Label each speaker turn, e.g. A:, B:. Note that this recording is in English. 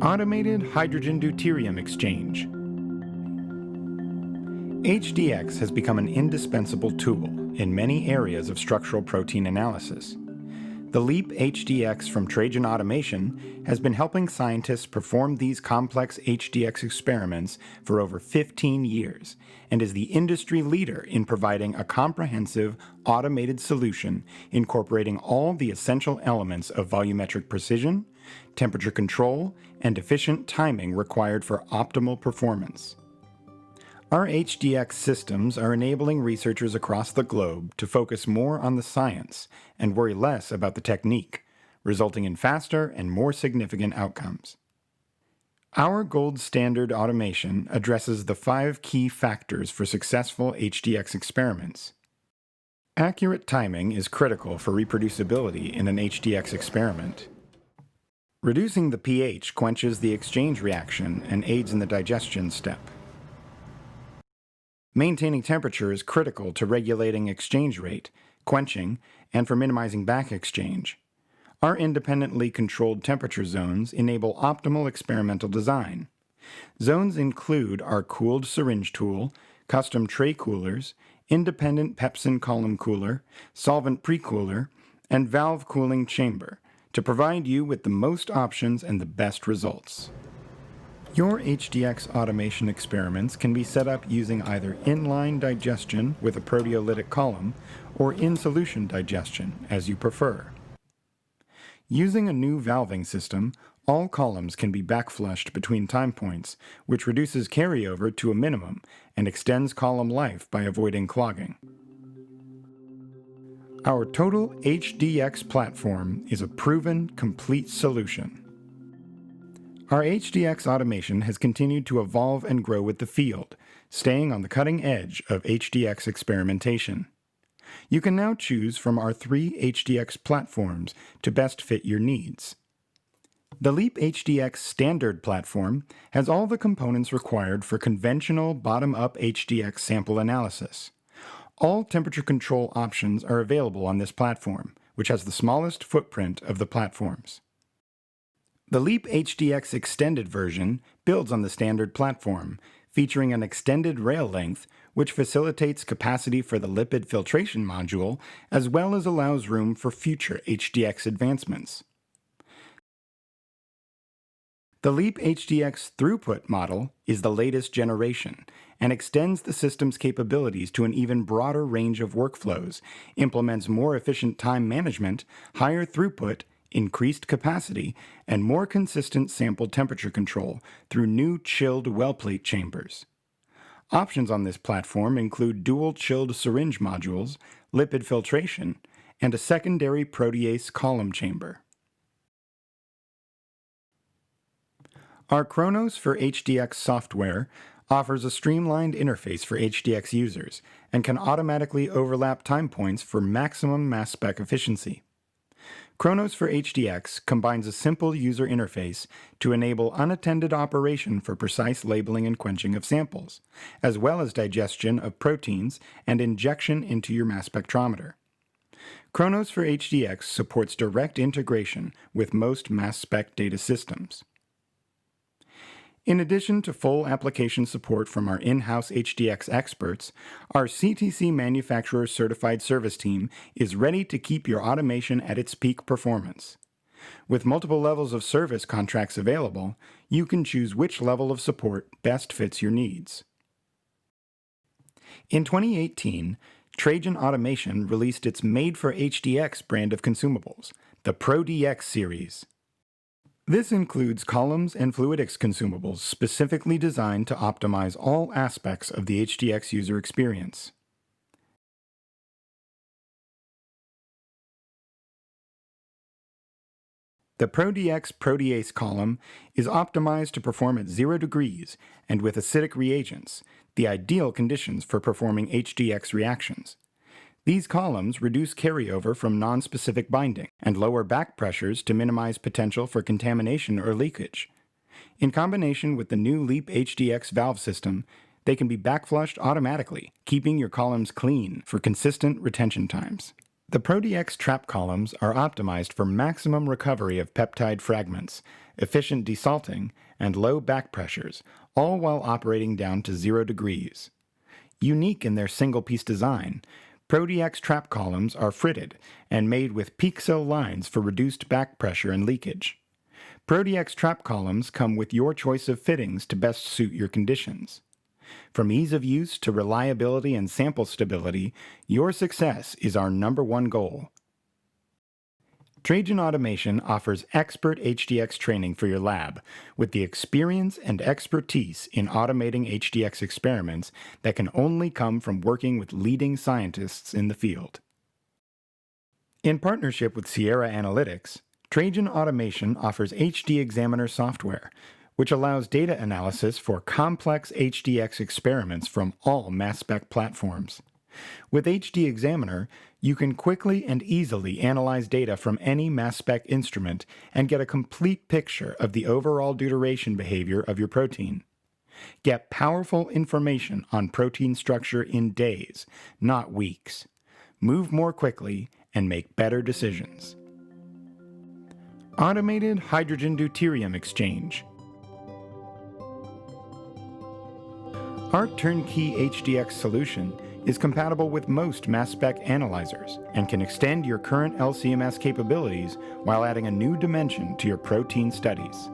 A: Automated hydrogen-deuterium exchange. HDX has become an indispensable tool in many areas of structural protein analysis. The LEAP HDX from Trajan Automation has been helping scientists perform these complex HDX experiments for over 15 years and is the industry leader in providing a comprehensive, automated solution incorporating all the essential elements of volumetric precision, temperature control, and efficient timing required for optimal performance. Our HDX systems are enabling researchers across the globe to focus more on the science and worry less about the technique, resulting in faster and more significant outcomes. Our gold standard automation addresses the 5 key factors for successful HDX experiments. Accurate timing is critical for reproducibility in an HDX experiment. Reducing the pH quenches the exchange reaction and aids in the digestion step. Maintaining temperature is critical to regulating exchange rate, quenching, and for minimizing back exchange. Our independently controlled temperature zones enable optimal experimental design. Zones include our cooled syringe tool, custom tray coolers, independent pepsin column cooler, solvent pre-cooler, and valve cooling chamber to provide you with the most options and the best results. Your HDX automation experiments can be set up using either inline digestion with a proteolytic column or in-solution digestion, as you prefer. Using a new valving system, all columns can be backflushed between time points, which reduces carryover to a minimum and extends column life by avoiding clogging. Our total HDX platform is a proven, complete solution. Our HDX automation has continued to evolve and grow with the field, staying on the cutting edge of HDX experimentation. You can now choose from our 3 HDX platforms to best fit your needs. The LEAP HDX standard platform has all the components required for conventional bottom-up HDX sample analysis. All temperature control options are available on this platform, which has the smallest footprint of the platforms. The LEAP HDX extended version builds on the standard platform, featuring an extended rail length, which facilitates capacity for the lipid filtration module, as well as allows room for future HDX advancements. The LEAP HDX throughput model is the latest generation and extends the system's capabilities to an even broader range of workflows, implements more efficient time management, higher throughput, increased capacity, and more consistent sample temperature control through new chilled well plate chambers. Options on this platform include dual chilled syringe modules, lipid filtration, and a secondary protease column chamber. Our Chronos for HDX software offers a streamlined interface for HDX users and can automatically overlap time points for maximum mass spec efficiency. Chronos for HDX combines a simple user interface to enable unattended operation for precise labeling and quenching of samples, as well as digestion of proteins and injection into your mass spectrometer. Chronos for HDX supports direct integration with most mass spec data systems. In addition to full application support from our in-house HDX experts, our CTC Manufacturer Certified Service Team is ready to keep your automation at its peak performance. With multiple levels of service contracts available, you can choose which level of support best fits your needs. In 2018, Trajan Automation released its Made for HDX brand of consumables, the ProDX series. This includes columns and fluidics consumables specifically designed to optimize all aspects of the HDX user experience. The ProDX protease column is optimized to perform at 0 degrees and with acidic reagents, the ideal conditions for performing HDX reactions. These columns reduce carryover from nonspecific binding and lower back pressures to minimize potential for contamination or leakage. In combination with the new LEAP HDX valve system, they can be backflushed automatically, keeping your columns clean for consistent retention times. The ProDX trap columns are optimized for maximum recovery of peptide fragments, efficient desalting, and low back pressures, all while operating down to 0 degrees. Unique in their single-piece design, ProDX trap columns are fritted and made with Pixel lines for reduced back pressure and leakage. ProDX trap columns come with your choice of fittings to best suit your conditions. From ease of use to reliability and sample stability, your success is our #1 goal. Trajan Automation offers expert HDX training for your lab, with the experience and expertise in automating HDX experiments that can only come from working with leading scientists in the field. In partnership with Sierra Analytics, Trajan Automation offers HD Examiner software, which allows data analysis for complex HDX experiments from all mass spec platforms. With HD Examiner, you can quickly and easily analyze data from any mass spec instrument and get a complete picture of the overall deuteration behavior of your protein. Get powerful information on protein structure in days, not weeks. Move more quickly and make better decisions. Automated Hydrogen-Deuterium exchange. Our turnkey HDX solution is compatible with most mass spec analyzers and can extend your current LC-MS capabilities while adding a new dimension to your protein studies.